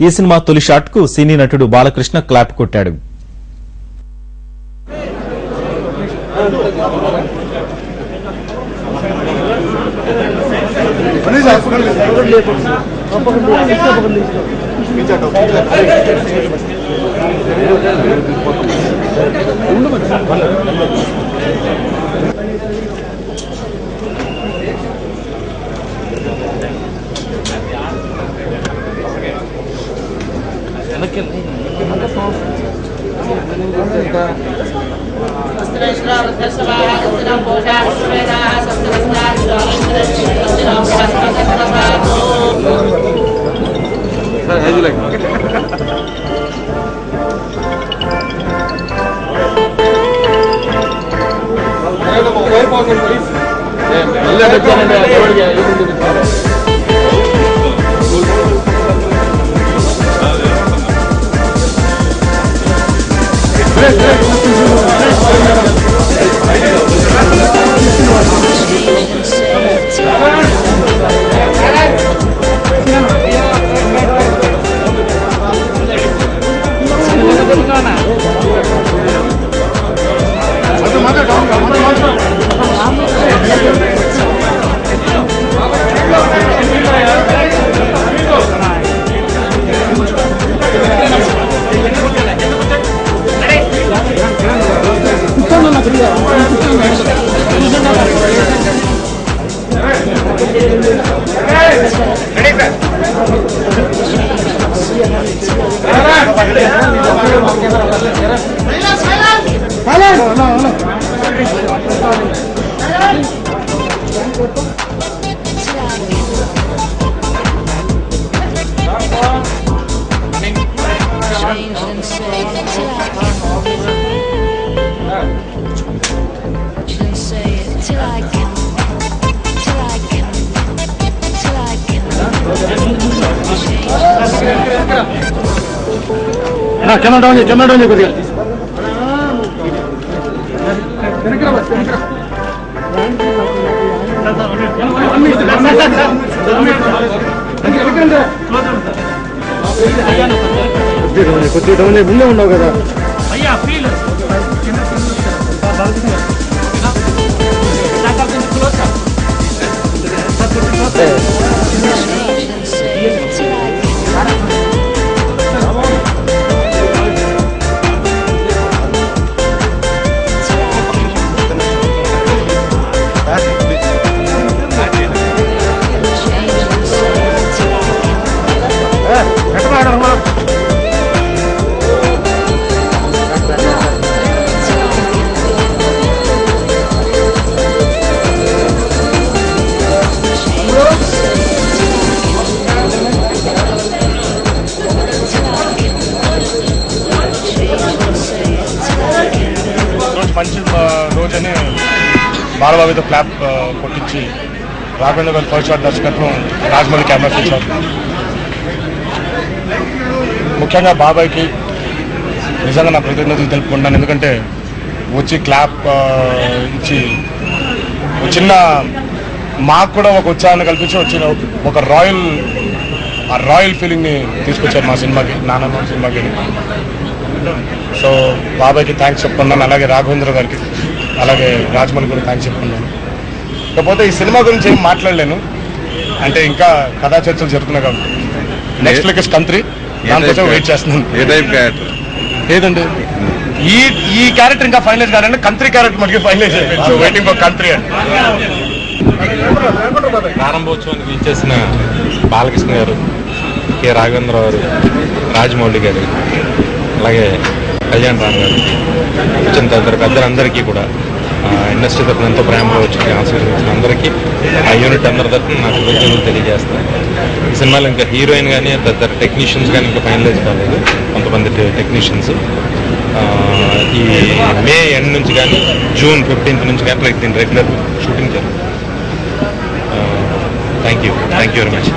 ఈ సినిమా తొలి షాట్ కు సినీ నటుడు బాలకృష్ణ క్లాప్ కొట్టాడు. कैमरा डाउन కొద్దిగా కొద్దిగా డౌన్ ముందే ఉన్నావు కదా అయ్యా ఫీల్ మంచి రోజని బాలబాబుతో క్లాప్ కొట్టించి రాఘవేంద్ర గారి ఫస్ట్ షాట్ దర్శకత్వం రాజమౌళి కెమెరా ఫీచర్. ముఖ్యంగా బాబాయ్కి నిజంగా నా కృతజ్ఞతలు తెలుపుకుంటాను. ఎందుకంటే వచ్చి క్లాప్ ఇచ్చి చిన్న మాకు కూడా ఒక ఉత్సాహాన్ని కల్పించి వచ్చిన ఒక రాయల్ ఫీలింగ్ని తీసుకొచ్చారు మా సినిమాకి, నానమ్మ సినిమాకి. సో బాబాయ్కి థ్యాంక్స్ చెప్పుకున్నాను, అలాగే రాఘవేంద్ర గారికి, అలాగే రాజమౌళి కూడా థ్యాంక్స్ చెప్పుకున్నాను. కాకపోతే ఈ సినిమా గురించి ఏం మాట్లాడలేను, అంటే ఇంకా కథా చర్చలు జరుగుతున్నాయి కాబట్టి. నెక్స్ట్ లైక్ కంత్రి, దానికోసం వెయిట్ చేస్తున్నాను. ఏ టైప్ క్యారెక్టర్ ఏదండి ఈ క్యారెక్టర్ ఇంకా ఫైనలైజ్ కాదండి, కంత్రి క్యారెక్టర్ మనకి ఫైనలైజ్ అయిపోయింది. సో వెయిటింగ్ ఫర్ కంత్రి అండి. ప్రారంభోత్సవానికి ఇచ్చేసిన బాలకృష్ణ గారు, కె రాఘవేంద్ర గారు, రాజమౌళి గారు, అలాగే కళ్యాణ్ రామ్ గారికి, వచ్చిన తదితర పెద్దలందరికీ కూడా ఇండస్ట్రీ తరఫున ఎంతో ప్రేమగా వచ్చి ఆశీర్వదించిన అందరికీ, ఆ యూనిట్ అందరి తరఫున నాకు కృతజ్ఞతలు తెలియజేస్తాను. ఈ సినిమాలో ఇంకా హీరోయిన్ కానీ తదితర టెక్నీషియన్స్ కానీ ఇంకా ఫైనలైజ్ కాలేదు, కొంతమంది టెక్నీషియన్స్. ఈ మే ఎండ్ నుంచి కానీ జూన్ 15th నుంచి కానీ దీని రెగ్యులర్ షూటింగ్ జరుగుతుంది. Thank you very much.